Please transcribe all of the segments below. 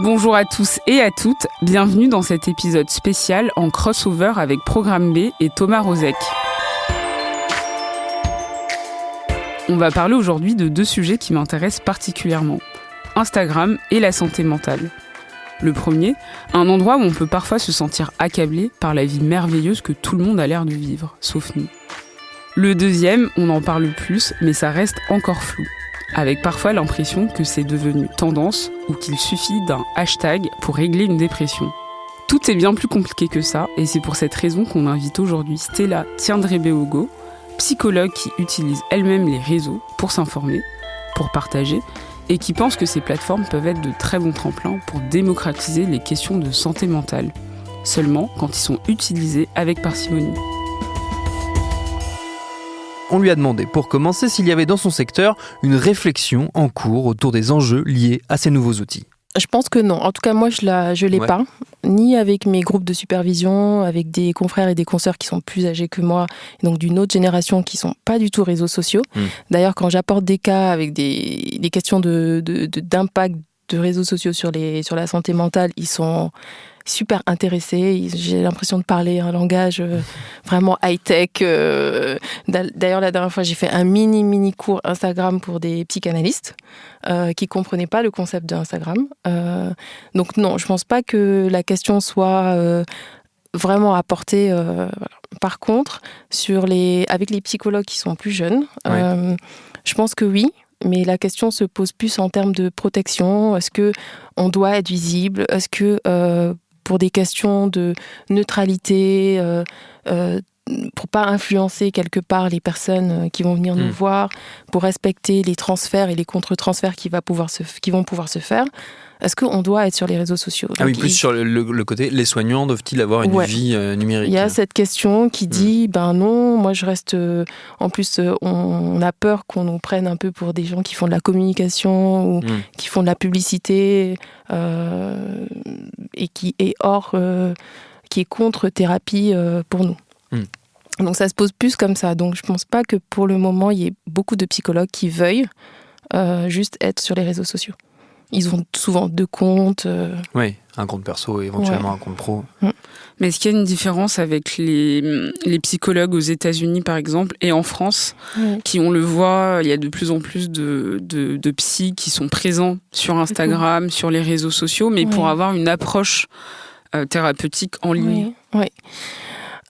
Bonjour à tous et à toutes, bienvenue dans cet épisode spécial en crossover avec Programme B et Thomas Rozek. On va parler aujourd'hui de deux sujets qui m'intéressent particulièrement, Instagram et la santé mentale. Le premier, un endroit où on peut parfois se sentir accablé par la vie merveilleuse que tout le monde a l'air de vivre, sauf nous. Le deuxième, on en parle plus, mais ça reste encore flou, avec parfois l'impression que c'est devenu tendance ou qu'il suffit d'un hashtag pour régler une dépression. Tout est bien plus compliqué que ça, et c'est pour cette raison qu'on invite aujourd'hui Stella Tiendré-Beogo, psychologue qui utilise elle-même les réseaux pour s'informer, pour partager, et qui pense que ces plateformes peuvent être de très bons tremplins pour démocratiser les questions de santé mentale, seulement quand ils sont utilisés avec parcimonie. On lui a demandé, pour commencer, s'il y avait dans son secteur une réflexion en cours autour des enjeux liés à ces nouveaux outils. Je pense que non. En tout cas, moi, je l'ai pas. Ni avec mes groupes de supervision, avec des confrères et des consoeurs qui sont plus âgés que moi, donc d'une autre génération qui sont pas du tout réseaux sociaux. D'ailleurs, quand j'apporte des cas avec des questions d'impact de réseaux sociaux sur la santé mentale, ils sont super intéressés. J'ai l'impression de parler un langage vraiment high-tech. D'ailleurs, la dernière fois, j'ai fait un mini cours Instagram pour des psychanalystes qui comprenaient pas le concept d'Instagram. Donc non, je pense pas que la question soit vraiment apportée. Voilà. Par contre, avec les psychologues qui sont plus jeunes, je pense que oui. Mais la question se pose plus en termes de protection. Est-ce qu'on doit être visible ? Est-ce que pour des questions de neutralité, pour pas influencer quelque part les personnes qui vont venir nous voir, pour respecter les transferts et les contre-transferts qui vont pouvoir se faire, est-ce qu'on doit être sur les réseaux sociaux ? Ah oui, plus sur le côté, les soignants doivent-ils avoir une vie numérique ? Il y a cette question qui dit, non, moi je reste... en plus, on a peur qu'on nous prenne un peu pour des gens qui font de la communication ou qui font de la publicité et qui est qui est contre thérapie pour nous. Donc ça se pose plus comme ça. Donc je pense pas que pour le moment, il y ait beaucoup de psychologues qui veuillent juste être sur les réseaux sociaux. Ils ont souvent deux comptes. Oui, un compte perso et éventuellement un compte pro. Mais est-ce qu'il y a une différence avec les psychologues aux États-Unis, par exemple, et en France, qui, on le voit, il y a de plus en plus de psys qui sont présents sur Instagram, sur les réseaux sociaux, mais pour avoir une approche thérapeutique en ligne. Oui.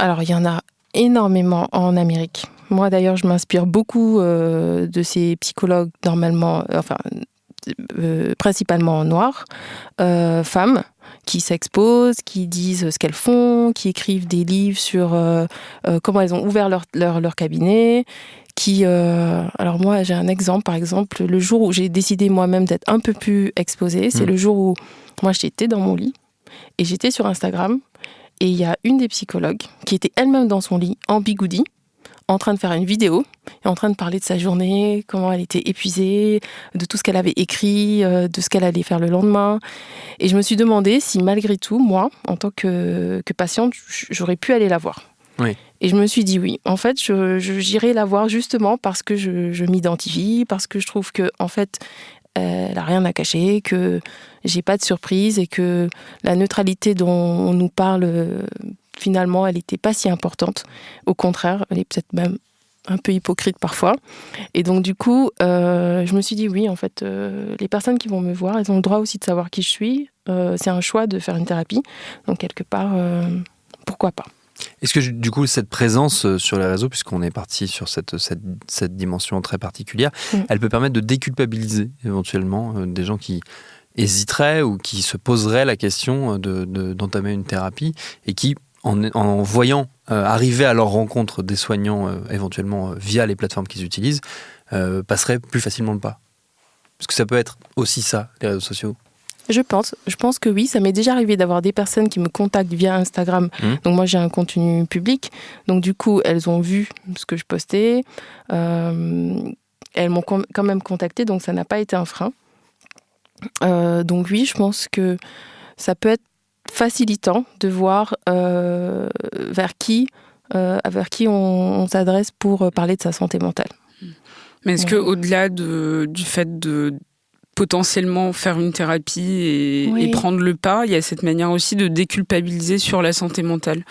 Alors, il y en a énormément en Amérique. Moi, d'ailleurs, je m'inspire beaucoup de ces psychologues, principalement noirs, femmes, qui s'exposent, qui disent ce qu'elles font, qui écrivent des livres sur comment elles ont ouvert leur cabinet, alors moi, j'ai un exemple, par exemple, le jour où j'ai décidé moi-même d'être un peu plus exposée, c'est le jour où moi, j'étais dans mon lit et j'étais sur Instagram et il y a une des psychologues qui était elle-même dans son lit, en bigoudi, en train de faire une vidéo et en train de parler de sa journée, comment elle était épuisée, de tout ce qu'elle avait écrit, de ce qu'elle allait faire le lendemain. Et je me suis demandé si malgré tout, moi, en tant que patiente, j'aurais pu aller la voir. Oui. Et je me suis dit oui. En fait, j'irai la voir justement parce que je m'identifie, parce que je trouve que en fait, elle n'a rien à cacher, que j'ai pas de surprise et que la neutralité dont on nous parle... Finalement, elle n'était pas si importante. Au contraire, elle est peut-être même un peu hypocrite parfois. Et donc, du coup, je me suis dit, oui, en fait, les personnes qui vont me voir, elles ont le droit aussi de savoir qui je suis. C'est un choix de faire une thérapie. Donc, quelque part, pourquoi pas ? Est-ce que, du coup, cette présence sur les réseaux, puisqu'on est parti sur cette dimension très particulière, elle peut permettre de déculpabiliser éventuellement des gens qui hésiteraient ou qui se poseraient la question d'entamer une thérapie et qui, en voyant arriver à leur rencontre des soignants, éventuellement via les plateformes qu'ils utilisent, passeraient plus facilement le pas. Parce que ça peut être aussi ça, les réseaux sociaux. Je pense que oui. Ça m'est déjà arrivé d'avoir des personnes qui me contactent via Instagram. Donc moi, j'ai un contenu public. Donc du coup, elles ont vu ce que je postais. Elles m'ont quand même contacté, donc ça n'a pas été un frein. Donc oui, je pense que ça peut être facilitant de voir vers qui on s'adresse pour parler de sa santé mentale. Mais est-ce que au-delà du fait de potentiellement faire une thérapie et prendre le pas, il y a cette manière aussi de déculpabiliser sur la santé mentale,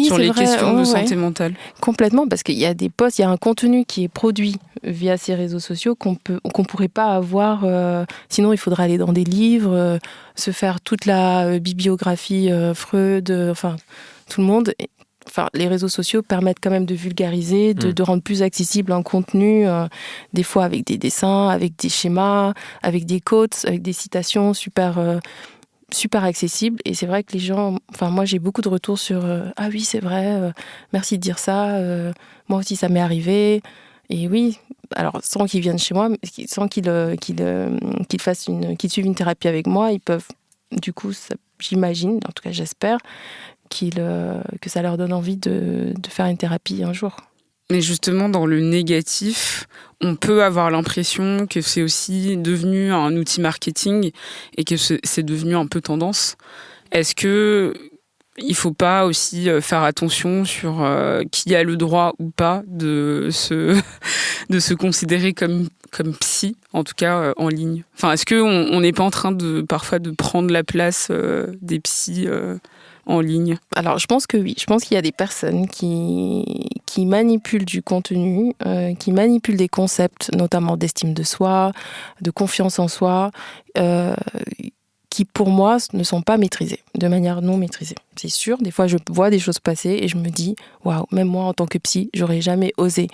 sur les questions de santé mentale. Complètement, parce qu'il y a des posts, il y a un contenu qui est produit via ces réseaux sociaux qu'on pourrait pas avoir, sinon il faudrait aller dans des livres, se faire toute la bibliographie Freud, enfin tout le monde. Enfin, les réseaux sociaux permettent quand même de vulgariser, de rendre plus accessible un contenu, des fois avec des dessins, avec des schémas, avec des quotes, avec des citations super accessibles. Et c'est vrai que les gens... Enfin, moi, j'ai beaucoup de retours sur « Ah oui, c'est vrai, merci de dire ça, moi aussi, ça m'est arrivé. » Et oui, alors sans qu'ils viennent chez moi, sans qu'ils suivent une thérapie avec moi, ils peuvent, du coup, j'imagine, en tout cas j'espère, que ça leur donne envie de faire une thérapie un jour. Mais justement, dans le négatif, on peut avoir l'impression que c'est aussi devenu un outil marketing et que c'est devenu un peu tendance. Est-ce que il faut pas aussi faire attention sur qui a le droit ou pas de se considérer comme psy, en tout cas en ligne. Enfin, est-ce qu'on n'est pas en train parfois de prendre la place des psys en ligne? Alors, je pense que oui. Je pense qu'il y a des personnes qui manipulent du contenu, qui manipulent des concepts, notamment d'estime de soi, de confiance en soi, qui, pour moi, ne sont pas maîtrisés, de manière non maîtrisée. C'est sûr, des fois, je vois des choses passer et je me dis, waouh, même moi, en tant que psy, j'aurais jamais osé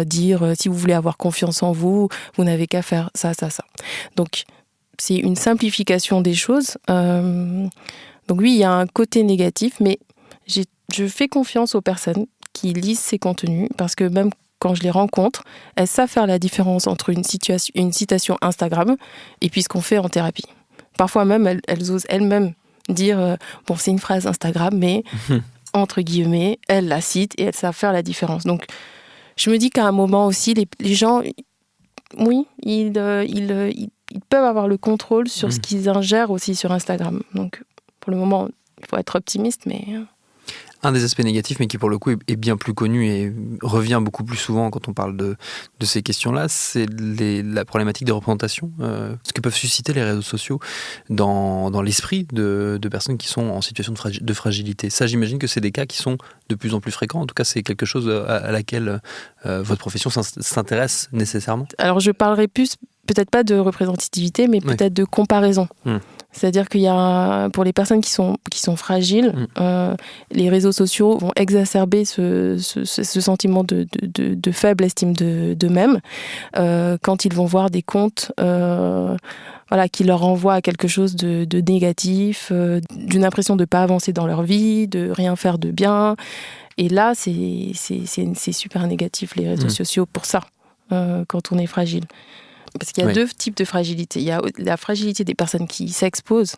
dire, si vous voulez avoir confiance en vous, vous n'avez qu'à faire ça, ça, ça. Donc, c'est une simplification des choses. Donc oui, il y a un côté négatif, mais je fais confiance aux personnes qui lisent ces contenus, parce que même quand je les rencontre, elles savent faire la différence entre une citation Instagram et puis ce qu'on fait en thérapie. Parfois même, elles osent elles-mêmes dire bon, c'est une phrase Instagram, mais entre guillemets, elles la citent et elles savent faire la différence. Donc, je me dis qu'à un moment aussi, les gens, oui, ils peuvent avoir le contrôle sur ce qu'ils ingèrent aussi sur Instagram. Donc, pour le moment, il faut être optimiste, mais... Un des aspects négatifs, mais qui pour le coup est bien plus connu et revient beaucoup plus souvent quand on parle de ces questions-là, c'est la problématique des représentations, ce que peuvent susciter les réseaux sociaux dans l'esprit de personnes qui sont en situation de fragilité. Ça, j'imagine que c'est des cas qui sont de plus en plus fréquents. En tout cas, c'est quelque chose à laquelle votre profession s'intéresse nécessairement. Alors, je parlerai plus, peut-être pas de représentativité, mais peut-être de comparaison. C'est-à-dire qu'il y a, pour les personnes qui sont fragiles, les réseaux sociaux vont exacerber ce sentiment de faible estime d'eux-mêmes quand ils vont voir des comptes qui leur renvoient à quelque chose de négatif, d'une impression de ne pas avancer dans leur vie, de rien faire de bien. Et là, c'est super négatif, les réseaux sociaux, pour ça, quand on est fragile. Parce qu'il y a deux types de fragilité. Il y a la fragilité des personnes qui s'exposent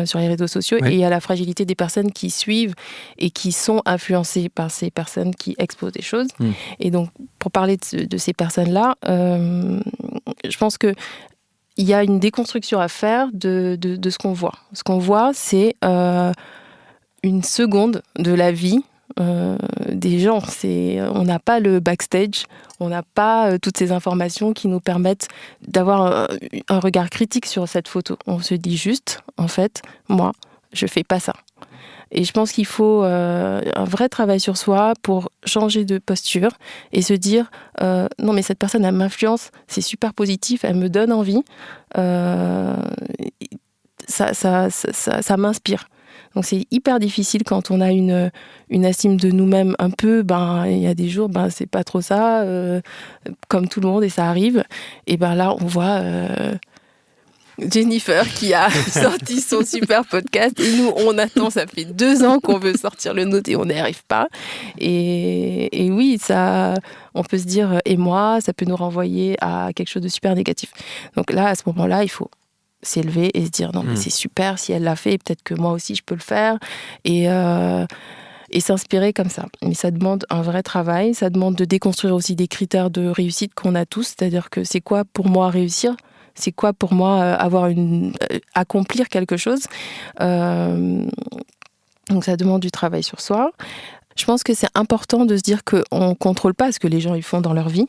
sur les réseaux sociaux et il y a la fragilité des personnes qui suivent et qui sont influencées par ces personnes qui exposent des choses. Et donc, pour parler de ces personnes-là, je pense qu'il y a une déconstruction à faire de ce qu'on voit. Ce qu'on voit, c'est une seconde de la vie des gens. On n'a pas le backstage, on n'a pas toutes ces informations qui nous permettent d'avoir un regard critique sur cette photo. On se dit juste, en fait, moi, je fais pas ça. Et je pense qu'il faut un vrai travail sur soi pour changer de posture et se dire non mais cette personne elle m'influence, c'est super positif, elle me donne envie, ça m'inspire. Donc c'est hyper difficile quand on a une estime de nous-mêmes un peu, il y a des jours, c'est pas trop ça, comme tout le monde, et ça arrive. Et là, on voit Jennifer qui a sorti son super podcast, et nous, on attend, ça fait 2 ans qu'on veut sortir le nôtre et on n'y arrive pas. Et oui, ça, on peut se dire, et moi, ça peut nous renvoyer à quelque chose de super négatif. Donc là, à ce moment-là, il faut s'élever et se dire non mais c'est super, si elle l'a fait, peut-être que moi aussi je peux le faire, et s'inspirer comme ça. Mais ça demande un vrai travail, ça demande de déconstruire aussi des critères de réussite qu'on a tous, c'est-à-dire que c'est quoi pour moi réussir, c'est quoi pour moi accomplir quelque chose, donc ça demande du travail sur soi. Je pense que c'est important de se dire qu'on ne contrôle pas ce que les gens ils font dans leur vie,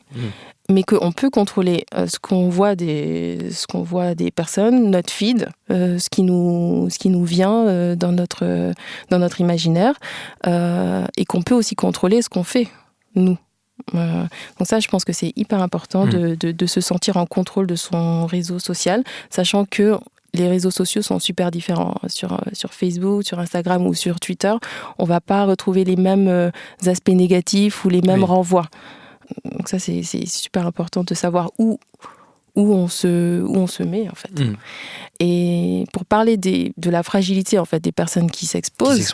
mais qu'on peut contrôler ce qu'on voit des personnes, notre feed, ce qui nous vient dans notre imaginaire, et qu'on peut aussi contrôler ce qu'on fait, nous. Donc ça, je pense que c'est hyper important de se sentir en contrôle de son réseau social, sachant que les réseaux sociaux sont super différents. Sur Facebook, sur Instagram ou sur Twitter, on ne va pas retrouver les mêmes aspects négatifs ou les mêmes renvois. Donc ça, c'est super important de savoir où on se met, en fait. Et pour parler de la fragilité, en fait, des personnes qui s'exposent,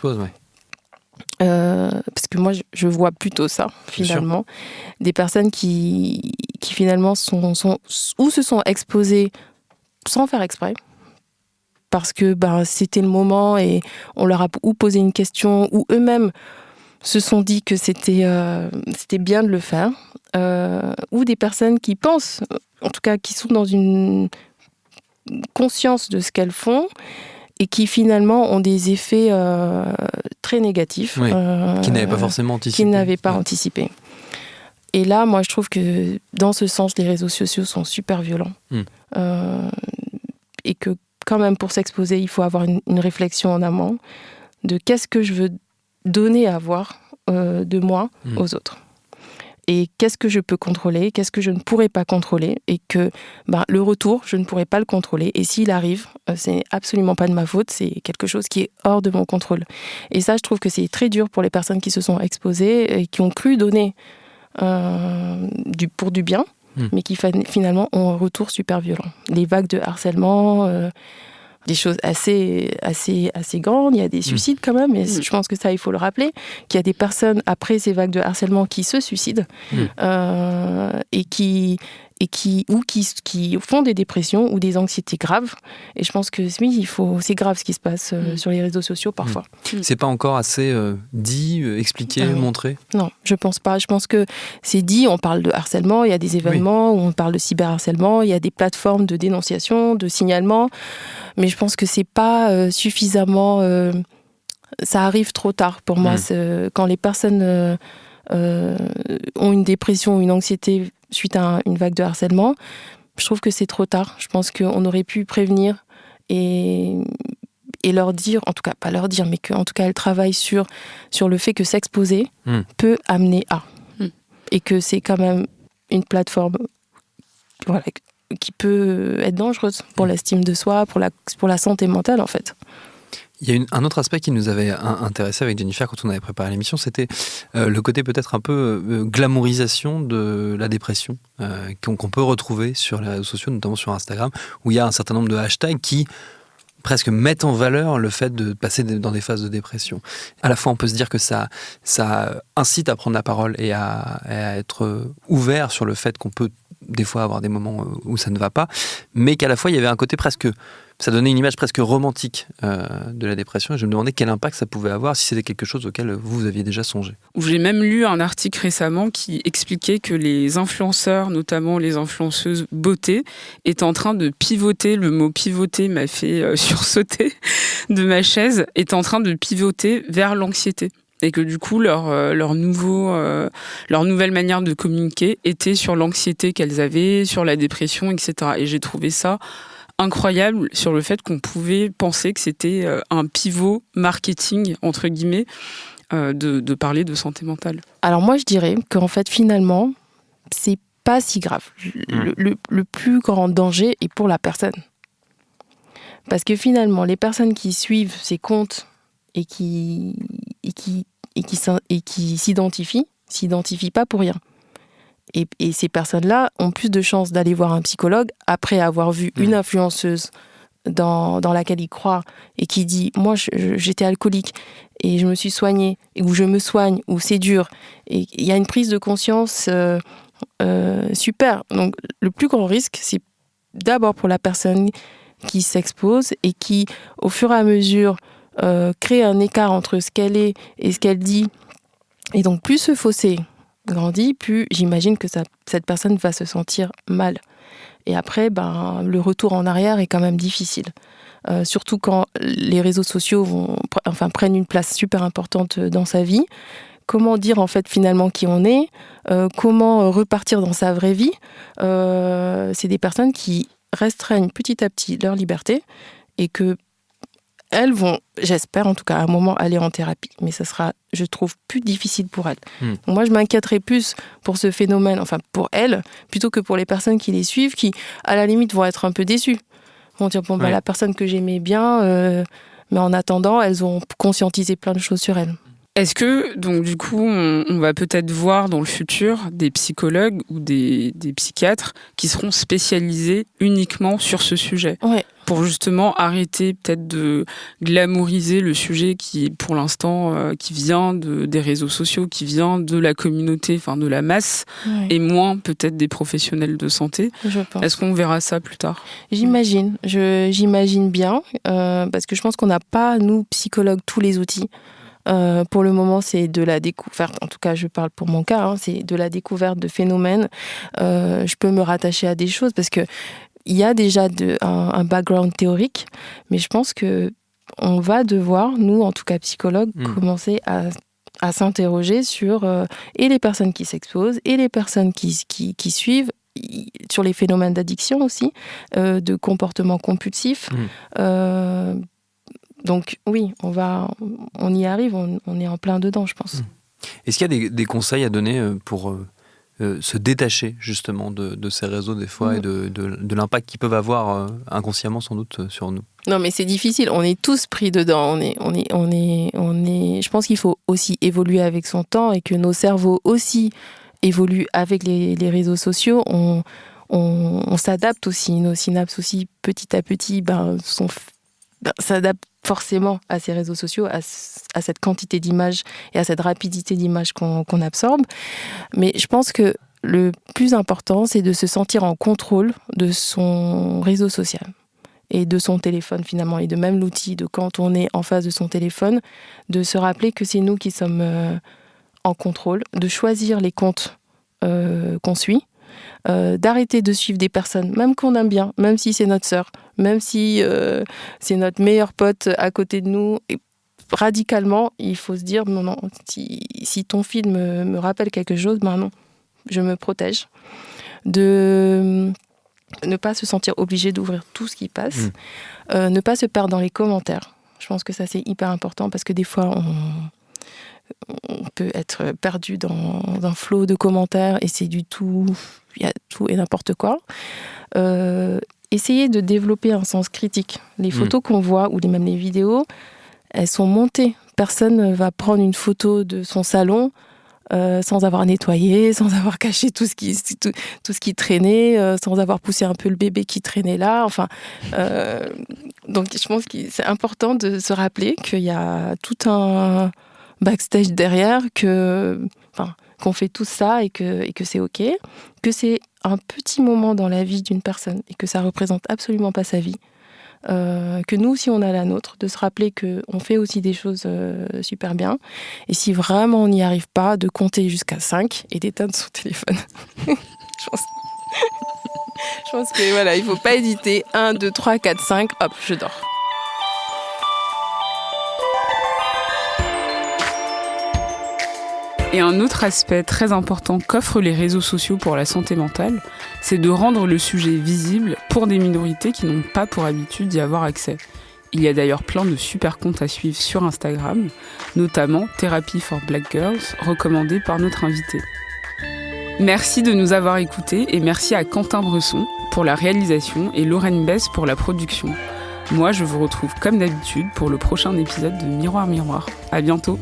parce que moi, je vois plutôt ça, finalement. Des personnes qui finalement, ou se sont exposées sans faire exprès, parce que c'était le moment et on leur a ou posé une question, ou eux-mêmes se sont dit que c'était bien de le faire, ou des personnes qui pensent, en tout cas qui sont dans une conscience de ce qu'elles font, et qui finalement ont des effets très négatifs. Qui n'avaient pas forcément anticipé. Et là, moi, je trouve que dans ce sens, les réseaux sociaux sont super violents. Et que quand même, pour s'exposer, il faut avoir une réflexion en amont de qu'est-ce que je veux donner à voir de moi aux autres. Et qu'est-ce que je peux contrôler, qu'est-ce que je ne pourrais pas contrôler, et que le retour, je ne pourrais pas le contrôler. Et s'il arrive, c'est absolument pas de ma faute, c'est quelque chose qui est hors de mon contrôle. Et ça, je trouve que c'est très dur pour les personnes qui se sont exposées et qui ont cru donner pour du bien, mais qui finalement ont un retour super violent. Les vagues de harcèlement, des choses assez grandes. Il y a des suicides quand même, et je pense que ça, il faut le rappeler, qu'il y a des personnes, après ces vagues de harcèlement, qui se suicident et qui font des dépressions ou des anxiétés graves. Et je pense que oui, c'est grave ce qui se passe sur les réseaux sociaux parfois. C'est pas encore assez dit, expliqué, montré ? Non, je pense pas. Je pense que c'est dit, on parle de harcèlement, il y a des événements où on parle de cyberharcèlement, il y a des plateformes de dénonciation, de signalement, mais je pense que c'est pas suffisamment... ça arrive trop tard pour moi. Quand les personnes ont une dépression ou une anxiété suite à une vague de harcèlement, je trouve que c'est trop tard. Je pense qu'on aurait pu prévenir et leur dire, en tout cas pas leur dire, mais qu'en tout cas elles travaillent sur le fait que s'exposer peut amener à. Et que c'est quand même une plateforme qui peut être dangereuse pour l'estime de soi, pour la santé mentale en fait. Il y a un autre aspect qui nous avait intéressé avec Jennifer quand on avait préparé l'émission, c'était le côté peut-être un peu glamourisation de la dépression qu'on peut retrouver sur les réseaux sociaux, notamment sur Instagram, où il y a un certain nombre de hashtags qui presque mettent en valeur le fait de passer dans des phases de dépression. À la fois, on peut se dire que ça incite à prendre la parole et à être ouvert sur le fait qu'on peut des fois avoir des moments où ça ne va pas, mais qu'à la fois, il y avait un côté presque... Ça donnait une image presque romantique de la dépression, et je me demandais quel impact ça pouvait avoir, si c'était quelque chose auquel vous aviez déjà songé. J'ai même lu un article récemment qui expliquait que les influenceurs, notamment les influenceuses beauté, étaient en train de pivoter, le mot pivoter m'a fait sursauter de ma chaise, est en train de pivoter vers l'anxiété. Et que du coup, leur nouvelle manière de communiquer était sur l'anxiété qu'elles avaient, sur la dépression, etc. Et j'ai trouvé ça incroyable sur le fait qu'on pouvait penser que c'était un pivot marketing, entre guillemets, de parler de santé mentale. Alors moi, je dirais qu'en fait, finalement, c'est pas si grave. Le plus grand danger est pour la personne. Parce que finalement, les personnes qui suivent ces comptes et qui s'identifient pas pour rien. Et ces personnes-là ont plus de chances d'aller voir un psychologue après avoir vu une influenceuse dans laquelle ils croient et qui dit « moi, j'étais alcoolique et je me suis soignée » ou « je me soigne » ou « c'est dur ». Et il y a une prise de conscience super. Donc, le plus grand risque, c'est d'abord pour la personne qui s'expose et qui, au fur et à mesure, crée un écart entre ce qu'elle est et ce qu'elle dit. Et donc, plus ce fossé grandit, plus j'imagine que cette personne va se sentir mal. Et après, le retour en arrière est quand même difficile. Surtout quand les réseaux sociaux prennent une place super importante dans sa vie, comment dire en fait finalement qui on est, comment repartir dans sa vraie vie. C'est des personnes qui restreignent petit à petit leur liberté et que elles vont, j'espère en tout cas à un moment, aller en thérapie. Mais ça sera, je trouve, plus difficile pour elles. Donc moi, je m'inquiéterais plus pour ce phénomène, enfin pour elles, plutôt que pour les personnes qui les suivent, qui, à la limite, vont être un peu déçues. Vont dire, bon, la personne que j'aimais bien, mais en attendant, elles ont conscientisé plein de choses sur elles. Est-ce que, donc du coup, on va peut-être voir dans le futur des psychologues ou des psychiatres qui seront spécialisés uniquement sur ce sujet, pour justement arrêter peut-être de glamouriser le sujet qui, pour l'instant, qui vient des réseaux sociaux, qui vient de la communauté, enfin de la masse, et moins peut-être des professionnels de santé. Je pense. Est-ce qu'on verra ça plus tard ? J'imagine bien, parce que je pense qu'on n'a pas, nous, psychologues, tous les outils. Pour le moment, c'est de la découverte, en tout cas je parle pour mon cas, c'est de la découverte de phénomènes. Je peux me rattacher à des choses parce qu'il y a déjà un background théorique, mais je pense qu'on va devoir, nous en tout cas psychologues, commencer à s'interroger sur et les personnes qui s'exposent et les personnes qui suivent, sur les phénomènes d'addiction aussi, de comportements compulsifs. Donc oui, on y arrive, on est en plein dedans, je pense. Est-ce qu'il y a des conseils à donner pour se détacher justement de ces réseaux des fois et de l'impact qu'ils peuvent avoir inconsciemment sans doute sur nous ? Non, mais c'est difficile. On est tous pris dedans. Je pense qu'il faut aussi évoluer avec son temps et que nos cerveaux aussi évoluent avec les réseaux sociaux. On s'adapte aussi. Nos synapses aussi, petit à petit, s'adaptent forcément à ces réseaux sociaux, à cette quantité d'images et à cette rapidité d'images qu'on absorbe. Mais je pense que le plus important, c'est de se sentir en contrôle de son réseau social et de son téléphone finalement, et de même l'outil de quand on est en face de son téléphone, de se rappeler que c'est nous qui sommes en contrôle, de choisir les comptes qu'on suit, d'arrêter de suivre des personnes, même qu'on aime bien, même si c'est notre sœur, même si c'est notre meilleur pote à côté de nous. Et radicalement, il faut se dire, non, si ton fil me rappelle quelque chose, non, je me protège. De ne pas se sentir obligé d'ouvrir tout ce qui passe, ne pas se perdre dans les commentaires. Je pense que ça, c'est hyper important parce que des fois, on peut être perdu dans un flot de commentaires et c'est du tout, il y a tout et n'importe quoi. Essayez de développer un sens critique. Les photos qu'on voit ou même les vidéos, elles sont montées. Personne ne va prendre une photo de son salon sans avoir nettoyé, sans avoir caché tout ce qui traînait, sans avoir poussé un peu le bébé qui traînait là. Enfin, donc je pense que c'est important de se rappeler qu'il y a tout un backstage derrière, qu'on fait tout ça et que c'est OK, que c'est un petit moment dans la vie d'une personne et que ça représente absolument pas sa vie. Que nous, si on a la nôtre, de se rappeler qu'on fait aussi des choses super bien. Et si vraiment on n'y arrive pas, de compter jusqu'à 5 et d'éteindre son téléphone. Je pense que voilà, il faut pas hésiter. 1, 2, 3, 4, 5, hop, je dors. Et un autre aspect très important qu'offrent les réseaux sociaux pour la santé mentale, c'est de rendre le sujet visible pour des minorités qui n'ont pas pour habitude d'y avoir accès. Il y a d'ailleurs plein de super comptes à suivre sur Instagram, notamment Therapy for Black Girls, recommandé par notre invité. Merci de nous avoir écoutés et merci à Quentin Bresson pour la réalisation et Lorraine Besse pour la production. Moi, je vous retrouve comme d'habitude pour le prochain épisode de Miroir Miroir. À bientôt.